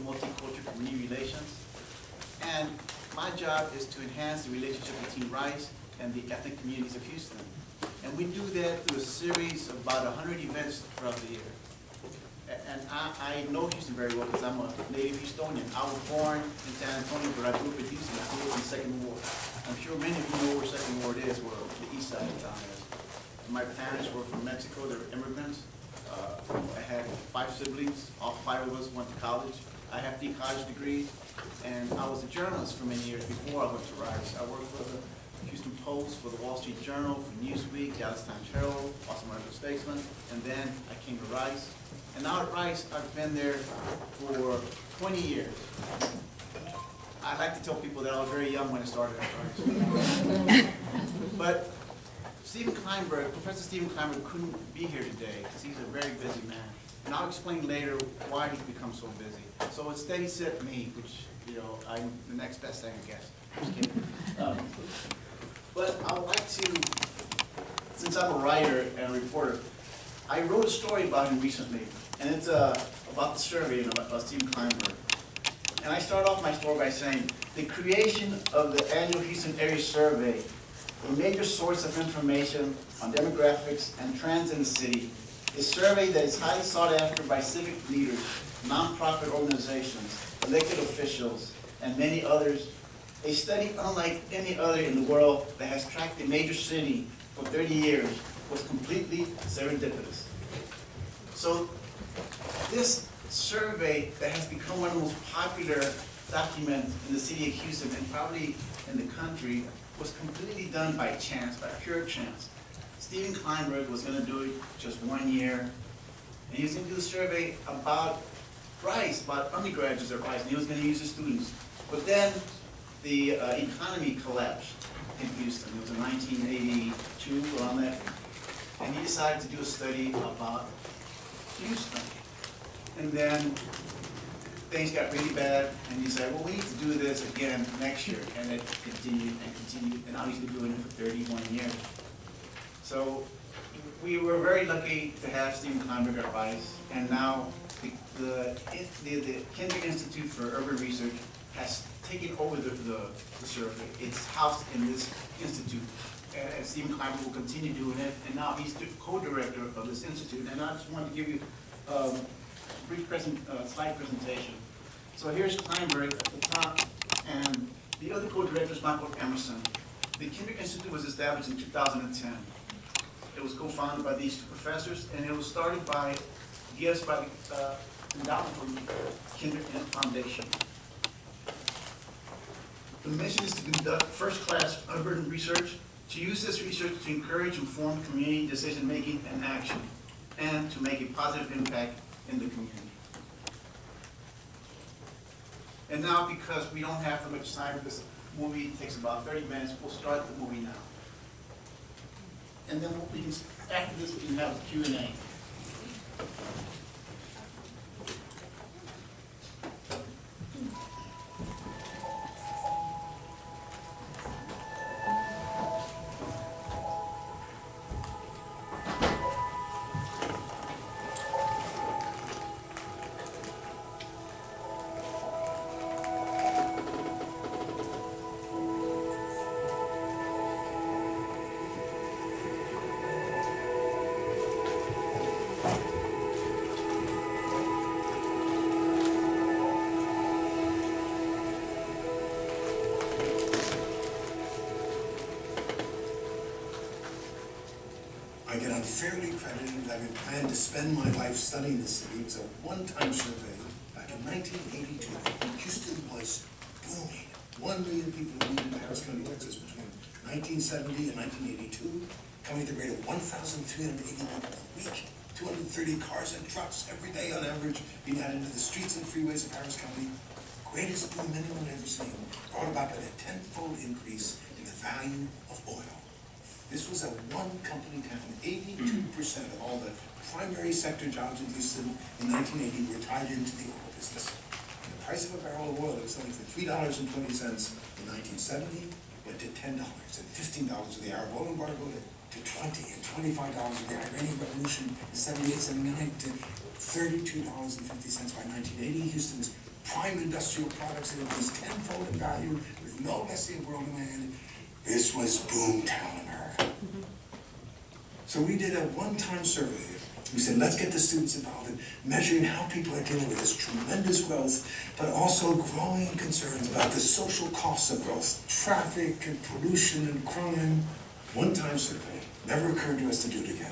multicultural community relations. And my job is to enhance the relationship between Rice and the ethnic communities of Houston. And we do that through a series of about 100 events throughout the year. And I know Houston very well because I'm a native Houstonian. I was born in San Antonio, but I grew up in Houston. I grew up in Second Ward. I'm sure many of you know where Second Ward is, where the east side of town is. My parents were from Mexico. They were immigrants. I had 5 siblings. All 5 of us went to college. I have 3 college degrees. And I was a journalist for many years before I went to Rice. I worked for the Houston Post, for the Wall Street Journal, for Newsweek, Dallas Times Herald, Boston Medical Statesman, and then I came to Rice. And now at Rice, I've been there for 20 years. I like to tell people that I was very young when I started at Rice. But Professor Stephen Klineberg couldn't be here today because he's a very busy man. And I'll explain later why he's become so busy. So instead he said me, which, you know, I'm the next best thing, I guess. Just kidding. But I would like to, since I'm a writer and a reporter, I wrote a story about him recently, and it's about the survey about Stephen Klineberg. And I start off my story by saying, the creation of the annual Houston Area Survey, a major source of information on demographics and trends in the city, a survey that is highly sought after by civic leaders, nonprofit organizations, elected officials, and many others. A study unlike any other in the world that has tracked a major city for 30 years was completely serendipitous. So this survey that has become one of the most popular documents in the city of Houston and probably in the country was completely done by chance, by pure chance. Stephen Klineberg was going to do it just 1 year, and he was going to do a survey about Rice, about undergraduates at Rice, and he was going to use the students. But then the economy collapsed in Houston. It was in 1982, around that. And he decided to do a study about Houston. And then things got really bad, and he said, well, we need to do this again next year. And it continued and continued, and now he's been doing it for 31 years. So we were very lucky to have Stephen Klineberg at Rice, and now the Klineberg Institute for Urban Research has taken over the survey. It's housed in this institute. And Stephen Klineberg will continue doing it, and now he's the co-director of this institute. And I just wanted to give you a brief slide presentation. So here's Klineberg at the top, and the other co-director is Michael Emerson. The Klineberg Institute was established in 2010. It was co-founded by these 2 professors, and it was started by gifts by the endowment from Klineberg Foundation. The mission is to conduct first-class urban research, to use this research to encourage informed community decision-making and action, and to make a positive impact in the community. And now, because we don't have that much time, this movie takes about 30 minutes, we'll start the movie now. And then after this, we can have a Q&A. I get unfairly credited that I planned to spend my life studying the city. It was a one-time survey back in 1982. Houston was booming. 1 million people lived in Harris County, Texas between 1970 and 1982, coming at the rate of 1,380 people a week. 230 cars and trucks every day on average being added to the streets and freeways of Harris County. Greatest boom anyone ever seen, brought about by the 10-fold increase in the value of oil. This was a one-company town. 82% of all the primary sector jobs in Houston in 1980 were tied into the oil business. And the price of a barrel of oil that was selling for $3.20 in 1970 went to $10 and $15 with the Arab oil embargo, to $20 and $25 with the Iranian Revolution in 78, 79, to $32.50 by 1980. Houston's prime industrial products that increased tenfold in value with no less than world demand. This was boomtown America. So we did a one-time survey. We said, let's get the students involved in measuring how people are dealing with this tremendous growth, but also growing concerns about the social costs of growth, traffic and pollution and crime. One-time survey. Never occurred to us to do it again.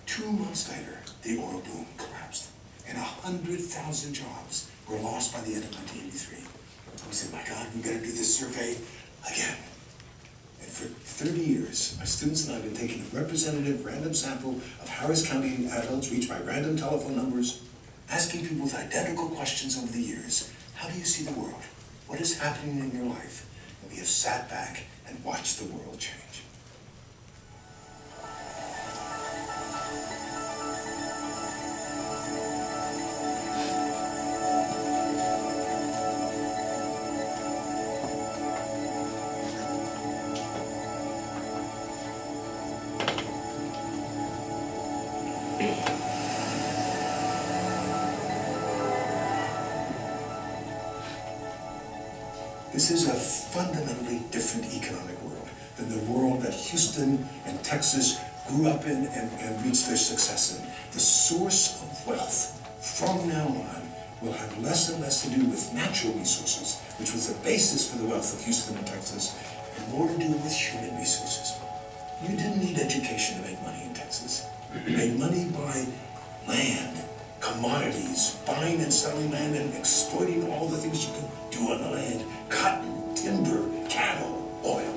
2 months later, the oil boom collapsed, and 100,000 jobs were lost by the end of 1983. We said, my God, we better do this survey again. And for 30 years, my students and I have been taking a representative random sample of Harris County adults reached by random telephone numbers, asking people with identical questions over the years. How do you see the world? What is happening in your life? And we have sat back and watched the world change. This is a fundamentally different economic world than the world that Houston and Texas grew up in and reached their success in. The source of wealth from now on will have less and less to do with natural resources, which was the basis for the wealth of Houston and Texas, and more to do with human resources. You didn't need education to make money in Texas. You made money by land, commodities, buying and selling land and exploiting all the things you could do on the land. Cotton, timber, cattle, oil.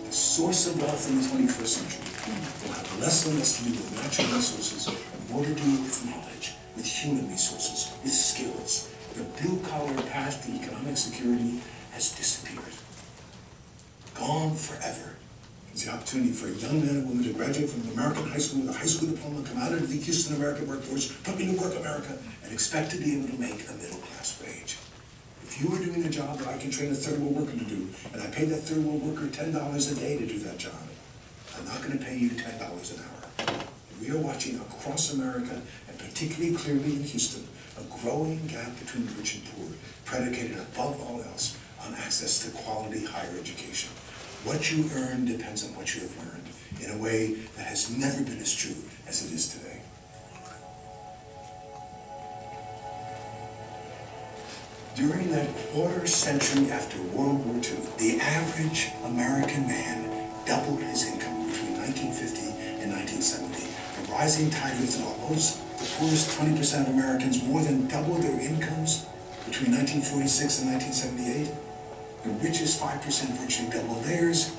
The source of wealth in the 21st century will have less and less to do with natural resources and more to do with knowledge, with human resources, with skills. The blue-collar path to economic security has disappeared. Gone forever. It's the opportunity for a young man and woman to graduate from an American high school with a high school diploma, come out into the Houston American workforce, put me to work America, and expect to be able to make a middle-class wage. If you were doing a job that I can train a third world worker to do, and I pay that third world worker $10 a day to do that job, I'm not going to pay you $10 an hour. And we are watching across America, and particularly clearly in Houston, a growing gap between the rich and poor, predicated above all else on access to quality higher education. What you earn depends on what you have learned in a way that has never been as true as it is today. During that quarter century after World War II, the average American man doubled his income between 1950 and 1970. The rising tide lifted almost the poorest 20% of Americans more than doubled their incomes between 1946 and 1978. The richest 5% virtually doubled theirs.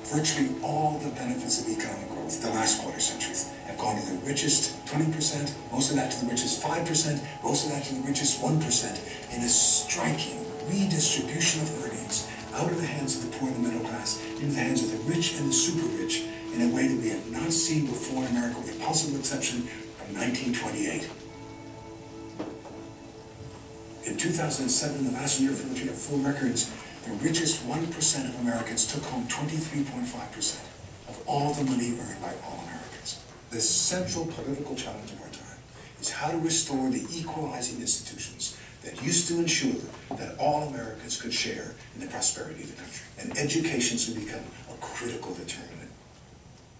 Virtually all the benefits of economic growth, the last quarter centuries, have gone to the richest 20%, most of that to the richest 5%, most of that to the richest 1%, in a striking redistribution of earnings out of the hands of the poor and the middle class into the hands of the rich and the super rich in a way that we have not seen before in America, with the possible exception of 1928. In 2007, the last year for which we have full records, the richest 1% of Americans took home 23.5% of all the money earned by all Americans. The central political challenge of our time is how to restore the equalizing institutions that used to ensure that all Americans could share in the prosperity of the country. And education should become a critical determinant.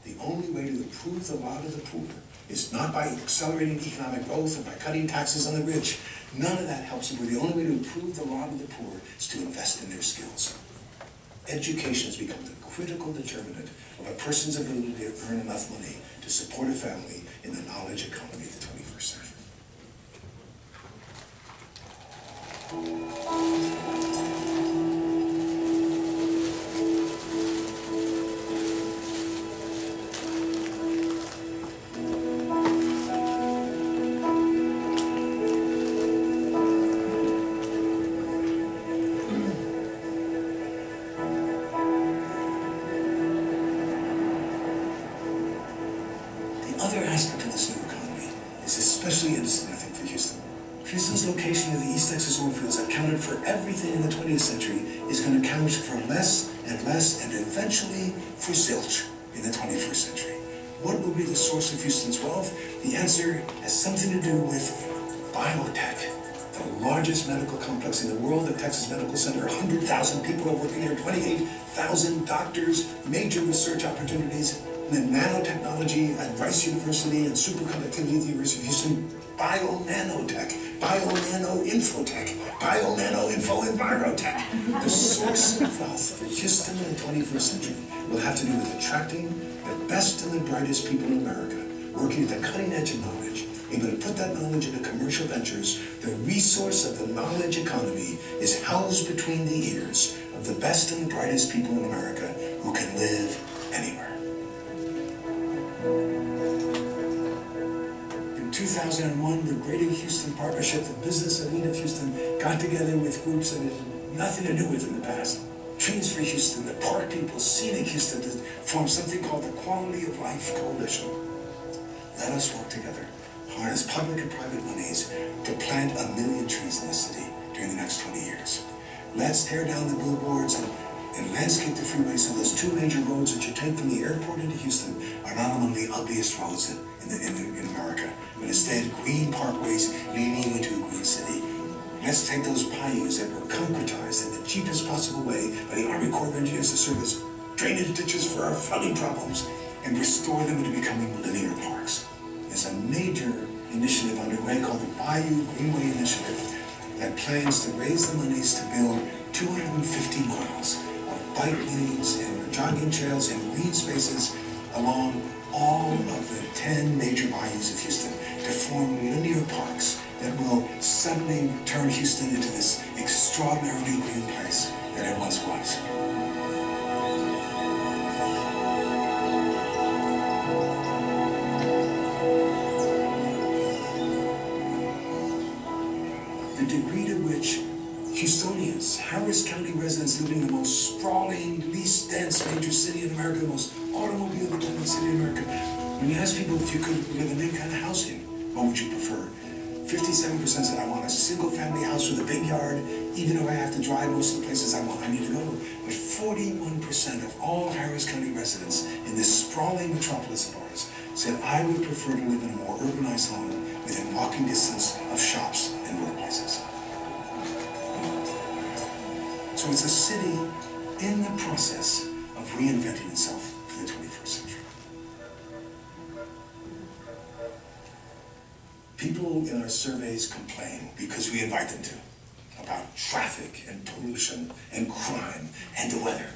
The only way to improve the lot of the poor is not by accelerating economic growth and by cutting taxes on the rich. None of that helps them. The only way to improve the lot of the poor is to invest in their skills. Education has become the critical determinant of a person's ability to earn enough money to support a family in the knowledge economy of the 21st century. Other aspect of this new economy is especially innocent, I think, for Houston. Houston's location in the East Texas oil fields that counted for everything in the 20th century is going to count for less and less, and eventually for zilch in the 21st century. What will be the source of Houston's wealth? The answer has something to do with biotech, the largest medical complex in the world, the Texas Medical Center. 100,000 people are working there, 28,000 doctors, major research opportunities, and then nanotechnology at Rice University and superconductivity at the University of Houston, bio-nanotech, bio-nano-infotech, bio-nano-info-envirotech. The source of wealth for Houston in the 21st century will have to do with attracting the best and the brightest people in America, working at the cutting edge of knowledge, able to put that knowledge into commercial ventures. The resource of the knowledge economy is housed between the ears of the best and the brightest people in America who can live anywhere. In 2001, the Greater Houston Partnership, the business elite of Houston, got together with groups that had nothing to do with in the past. Trees for Houston, the Park People, Scenic Houston, to form something called the Quality of Life Coalition. Let us work together, harness public and private monies to plant 1 million trees in the city during the next 20 years. Let's tear down the billboards and landscape the freeway so those two major roads that you take from the airport into Houston are not among the ugliest roads in America, but instead green parkways leading into a green city. Let's take those bayous that were concretized in the cheapest possible way by the Army Corps of Engineers to serve as drainage ditches for our flooding problems and restore them into becoming linear parks. There's a major initiative underway called the Bayou Greenway Initiative that plans to raise the monies to build 250 miles of bike lanes and jogging trails and green spaces along all of the 10 major bayous of Houston to form linear parks that will suddenly turn Houston into this extraordinarily green place that it once was. The degree to which Houstonians, Harris County residents living in the most sprawling, least dense major city in America, the most automobile-dependent city in America, when you ask people if you could live in any kind of housing, what would you prefer? 57% said I want a single-family house with a big yard, even if I have to drive most of the places I need to go. But 41% of all Harris County residents in this sprawling metropolis of ours said I would prefer to live in a more urbanized home within walking distance of shops and workplaces. So it's a city in the process of reinventing itself for the 21st century. People in our surveys complain, because we invite them to, about traffic and pollution and crime and the weather.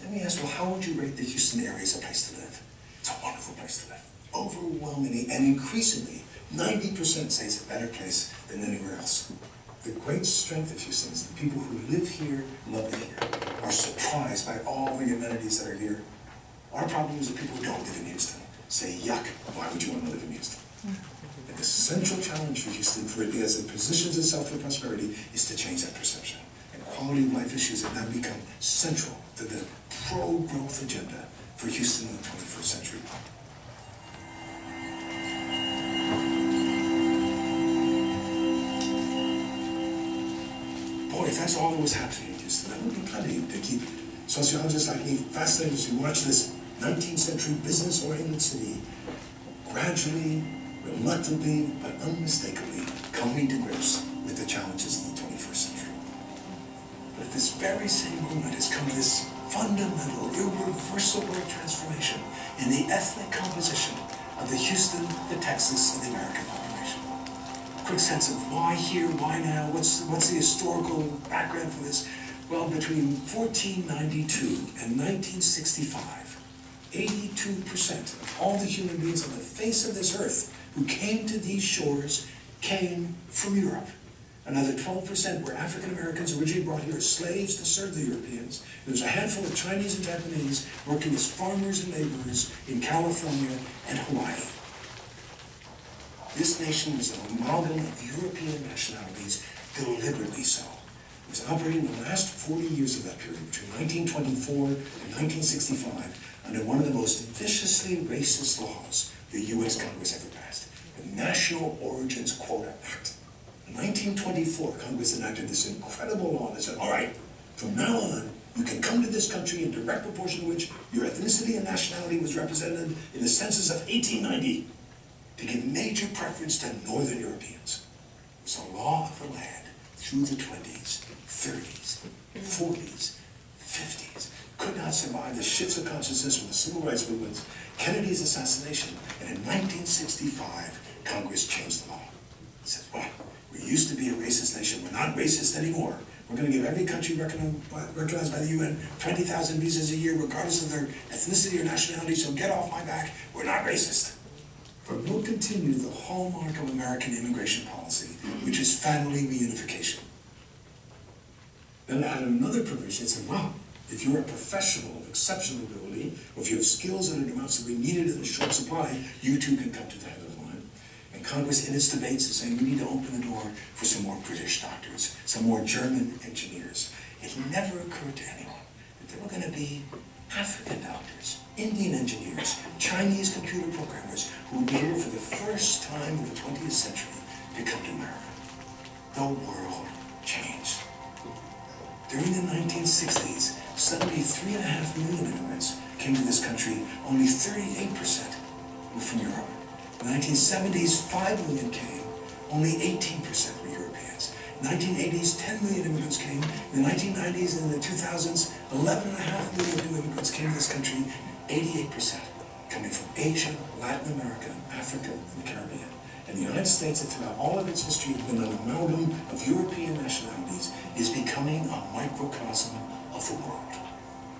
Then we ask, well, how would you rate the Houston area as a place to live? It's a wonderful place to live. Overwhelmingly and increasingly, 90% say it's a better place than anywhere else. The great strength of Houston is the people who live here, love it here, are surprised by all the amenities that are here. Our problem is that people who don't live in Houston say, yuck, why would you want to live in Houston? And the central challenge for Houston, as it positions itself for prosperity, is to change that perception. And quality of life issues have now become central to the pro-growth agenda for Houston in the 21st century. Boy, if that's all that was happening in Houston, that would be plenty to keep sociologists like me fascinated as we watch this 19th century business-oriented city gradually, reluctantly, but unmistakably coming to grips with the challenges of the 21st century. But at this very same moment has come this fundamental, irreversible transformation in the ethnic composition of the Houston, the Texas, and the American population. Quick sense of why here, why now, what's the historical background for this? Well, between 1492 and 1965, 82% of all the human beings on the face of this earth who came to these shores came from Europe. Another 12% were African Americans originally brought here as slaves to serve the Europeans. There was a handful of Chinese and Japanese working as farmers and laborers in California and Hawaii. This nation was an amalgam of European nationalities, deliberately so. It was operating the last 40 years of that period, between 1924 and 1965, under one of the most viciously racist laws the U.S. Congress ever passed, the National Origins Quota Act. In 1924, Congress enacted this incredible law that said, all right, from now on, you can come to this country in direct proportion to which your ethnicity and nationality was represented in the census of 1890 to give major preference to Northern Europeans. It was a law of the land through the 20s, 30s, 40s, 50s. Could not survive the shifts of consciousness from the civil rights movement, Kennedy's assassination, and in 1965, Congress changed the law. It said, well, we used to be a racist nation, we're not racist anymore. We're going to give every country recognized by the UN 20,000 visas a year, regardless of their ethnicity or nationality, so get off my back, we're not racist. But we'll continue the hallmark of American immigration policy, which is family reunification. Then add another provision that said, well, if you're a professional of exceptional ability, or if you have skills that are demonstrably needed in a short supply, you too can come to the head of the line. And Congress, in its debates, is saying we need to open the door for some more British doctors, some more German engineers. It never occurred to anyone that there were going to be African doctors, Indian engineers, Chinese computer programmers who would be able for the first time in the 20th century to come to America. The world changed. During the 1960s, suddenly 3.5 million immigrants came to this country. Only 38% were from Europe. In the 1970s, 5 million came. Only 18% were Europeans. 1980s, 10 million immigrants came. In the 1990s and the 2000s, 11.5 million new immigrants came to this country, 88% coming from Asia, Latin America, Africa, and the Caribbean. And the United States, that throughout all of its history has been an amalgam of European nationalities, is becoming a microcosm of the world.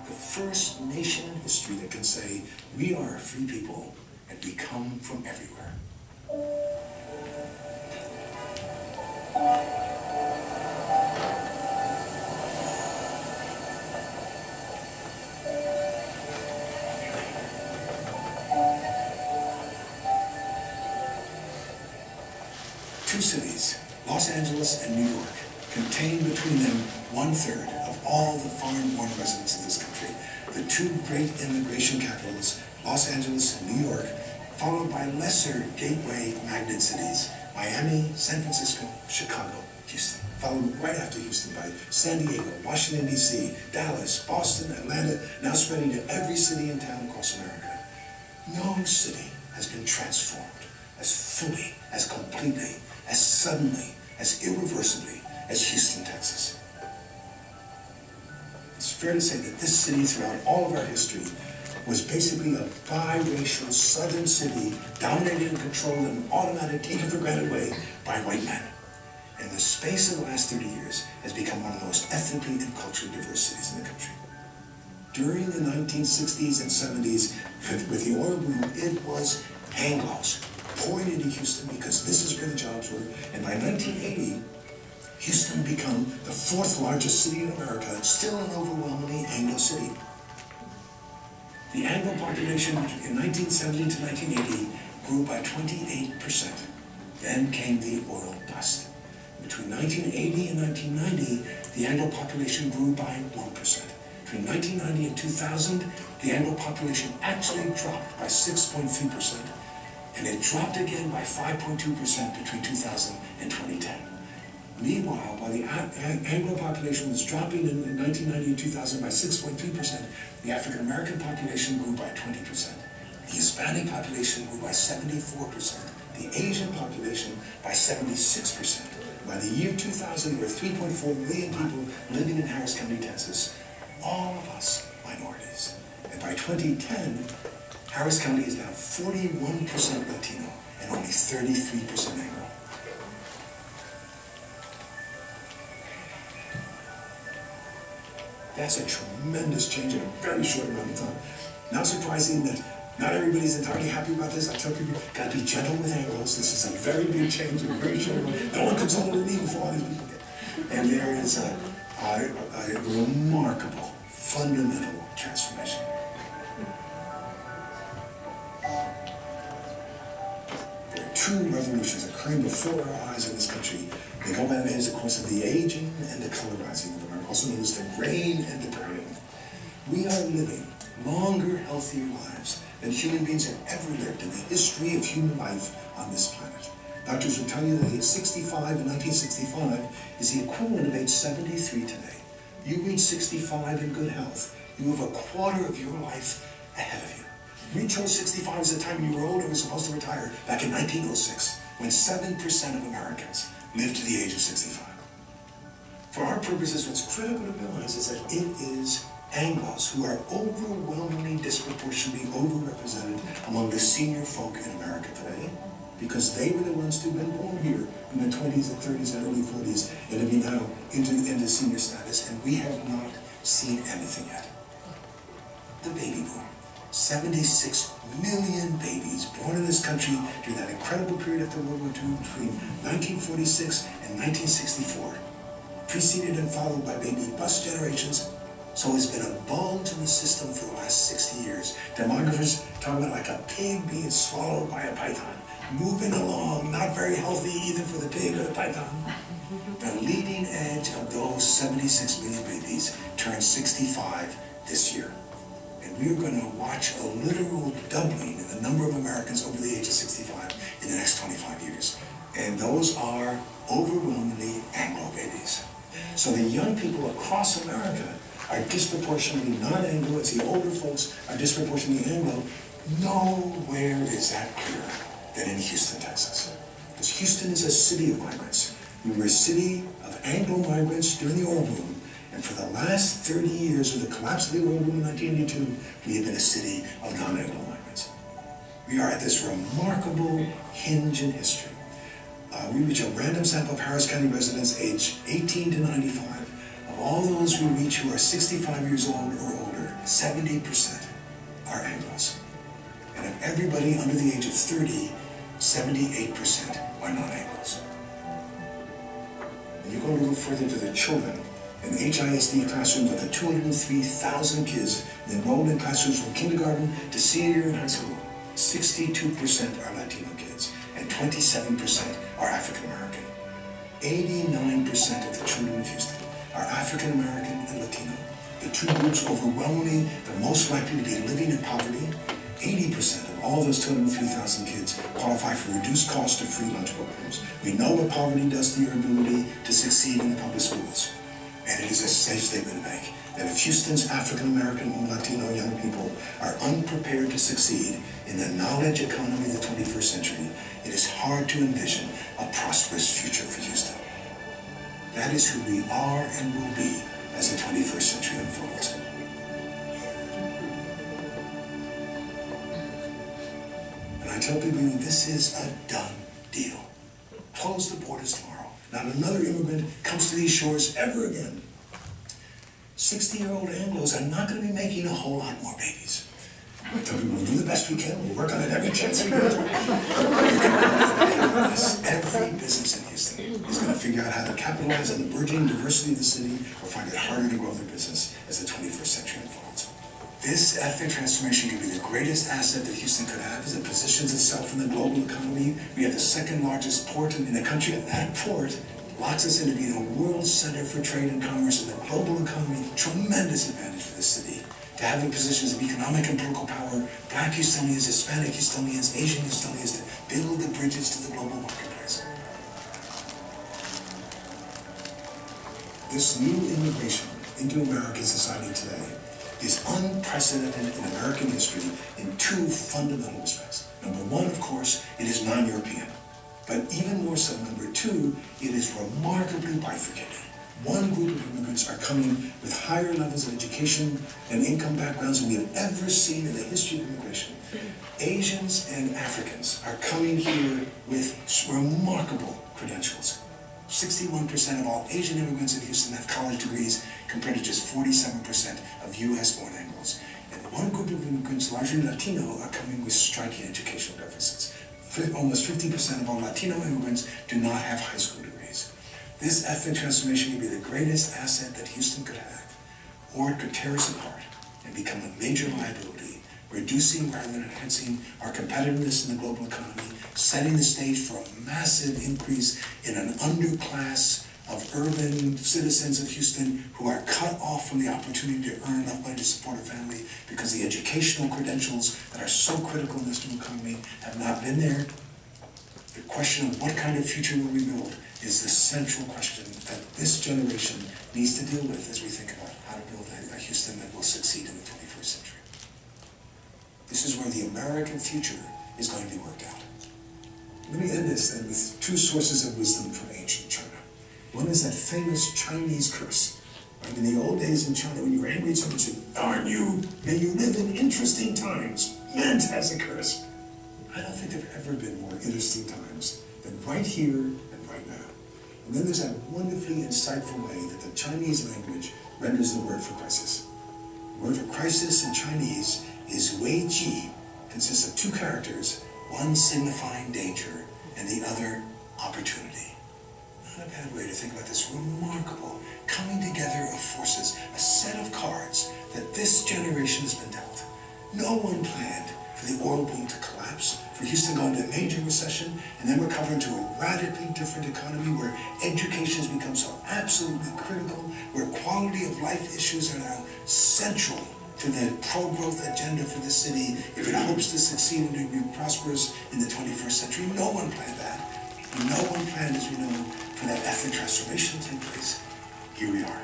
The first nation in history that can say, we are a free people and we come from everywhere. Two cities, Los Angeles and New York, contain between them 1/3 of all the foreign-born residents of this country. The two great immigration capitals, Los Angeles and New York, followed by lesser gateway magnet cities, Miami, San Francisco, Chicago, Houston. Followed right after Houston by San Diego, Washington, D.C., Dallas, Boston, Atlanta, now spreading to every city and town across America. No city has been transformed as fully, as completely, as suddenly, as irreversibly as Houston, Texas. It's fair to say that this city, throughout all of our history, was basically a biracial southern city dominated and controlled in an automatic, taken-for-granted way by white men. In the space of the last 30 years, has become one of the most ethnically and culturally diverse cities in the country. During the 1960s and 70s, with the oil boom, it was Anglos pouring into Houston because this is where the jobs were. And by 1980, Houston had become the 4th largest city in America, still an overwhelmingly Anglo city. The Anglo population in 1970 to 1980 grew by 28%. Then came the oil bust. Between 1980 and 1990, the Anglo population grew by 1%. Between 1990 and 2000, the Anglo population actually dropped by 6.3%, and it dropped again by 5.2% between 2000 and 2010. Meanwhile, while the Anglo population was dropping in 1990 and 2000 by 6.3%, the African American population grew by 20%. The Hispanic population grew by 74%. The Asian population by 76%. By the year 2000, there were 3.4 million people living in Harris County, Texas, all of us minorities. And by 2010, Harris County is now 41% Latino and only 33% Anglo. That's a tremendous change in a very short amount of time. Not surprising that not everybody's entirely happy about this. I tell people, gotta be gentle with Anglos. This is a very big change in a very short amount. No one consulted me before all these people did. And there is a remarkable, fundamental transformation. There are two revolutions occurring before our eyes in this country. They go by the names, of course, of the aging and the colorizing of America, also known as the grain and the burning. We are living longer, healthier lives than human beings have ever lived in the history of human life on this planet. Doctors will tell you that age 65 in 1965 is the equivalent of age 73 today. You reach 65 in good health, you have a quarter of your life ahead of you. We chose 65 as the time you were old and were supposed to retire back in 1906, when 7% of Americans live to the age of 65. For our purposes, what's critical to realize is that it is Anglos who are overwhelmingly disproportionately overrepresented among the senior folk in America today, because they were the ones who've been born here in the 20s and 30s and early 40s and have been now into senior status, and we have not seen anything yet. The baby boom. 76 million babies born in this country during that incredible period after World War II between 1946 and 1964, preceded and followed by baby bust generations. So it's been a bulge in the system for the last 60 years. Demographers talk about like a pig being swallowed by a python, moving along, not very healthy either for the pig or the python. The leading edge of those 76 million babies turned 65 this year. And we are going to watch a literal doubling in the number of Americans over the age of 65 in the next 25 years. And those are overwhelmingly Anglo babies. So the young people across America are disproportionately non-Anglo, as the older folks are disproportionately Anglo. Nowhere is that clearer than in Houston, Texas. Because Houston is a city of migrants. We were a city of Anglo migrants during the oil boom, and for the last 30 years, with the collapse of the oil boom in 1982, we have been a city of non-Anglo migrants. We are at this remarkable hinge in history. We reach a random sample of Harris County residents aged 18 to 95. Of all those we reach who are 65 years old or older, 70% are Anglos. And of everybody under the age of 30, 78% are non-Anglos. And you go a little further to the children. In HISD classrooms, of the 203,000 kids enrolled in classrooms from kindergarten to senior year in high school, 62% are Latino kids, and 27% are African American. 89% of the children of Houston are African American and Latino. The two groups overwhelmingly the most likely to be living in poverty. 80% of all those 203,000 kids qualify for reduced cost or free lunch programs. We know what poverty does to your ability to succeed in the public schools. And it is a safe statement to make that if Houston's African American and Latino young people are unprepared to succeed in the knowledge economy of the 21st century, it is hard to envision a prosperous future for Houston. That is who we are and will be as the 21st century unfolds. And I tell people, this is a done deal. Close the borders tomorrow. Not another immigrant comes to these shores ever again. 60-year-old Anglos are not going to be making a whole lot more babies. I tell people, we'll do the best we can. We'll work on it every chance we get. Every business in Houston is going to figure out how to capitalize on the burgeoning diversity of the city or find it harder to grow their business as the 21st century unfolds. This ethnic transformation could be the greatest asset that Houston could have as it positions itself in the global economy. We have the second largest port in the country, and that port locks us into being a world center for trade and commerce in the global economy. Tremendous advantage for the city to having positions of economic and political power, Black Houstonians, Hispanic Houstonians, Asian Houstonians, to build the bridges to the global marketplace. This new immigration into American society today is unprecedented in American history in two fundamental respects. Number one, of course, it is non-European. But even more so, number two, it is remarkably bifurcated. One group of immigrants are coming with higher levels of education and income backgrounds than we have ever seen in the history of immigration. Asians and Africans are coming here with remarkable credentials. 61% of all Asian immigrants in Houston have college degrees, compared to just 47% of U.S.-born Anglos. And one group of immigrants, largely Latino, are coming with striking educational deficits. Almost 50% of all Latino immigrants do not have high school degrees. This ethnic transformation could be the greatest asset that Houston could have, or it could tear us apart and become a major liability, reducing rather than enhancing our competitiveness in the global economy, setting the stage for a massive increase in an underclass of urban citizens of Houston who are cut off from the opportunity to earn enough money to support a family because the educational credentials that are so critical in this new economy have not been there. The question of what kind of future will we build is the central question that this generation needs to deal with as we think about how to build a Houston that will succeed in the 21st century. This is where the American future is going to be worked out. Let me end this then with two sources of wisdom from ancient One is that famous Chinese curse. Like in the old days in China, when you were angry at someone, you said, "Darn you, may you live in interesting times," meant as a curse. I don't think there have ever been more interesting times than right here and right now. And then there's that wonderfully insightful way that the Chinese language renders the word for crisis. The word for crisis in Chinese is Wei Ji, consists of two characters, one signifying danger and the other opportunity. Not a bad way to think about this remarkable coming together of forces, a set of cards that this generation has been dealt. No one planned for the oil boom to collapse, for Houston going into a major recession, and then recover into a radically different economy where education has become so absolutely critical, where quality of life issues are now central to the pro-growth agenda for the city if it hopes to succeed and be prosperous in the 21st century. No one planned that. And no one planned, as we know, for that ethnic transformation to take place. Here we are.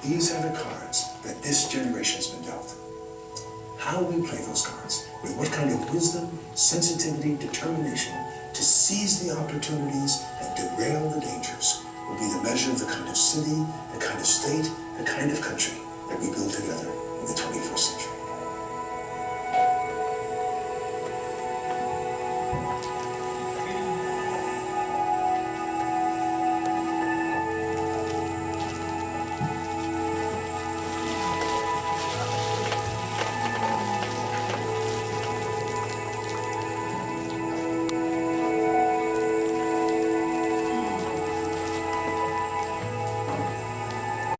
These are the cards that this generation has been dealt. How we play those cards, with what kind of wisdom, sensitivity, determination to seize the opportunities and derail the dangers will be the measure of the kind of city, the kind of state, the kind of country that we build together in the 21st century.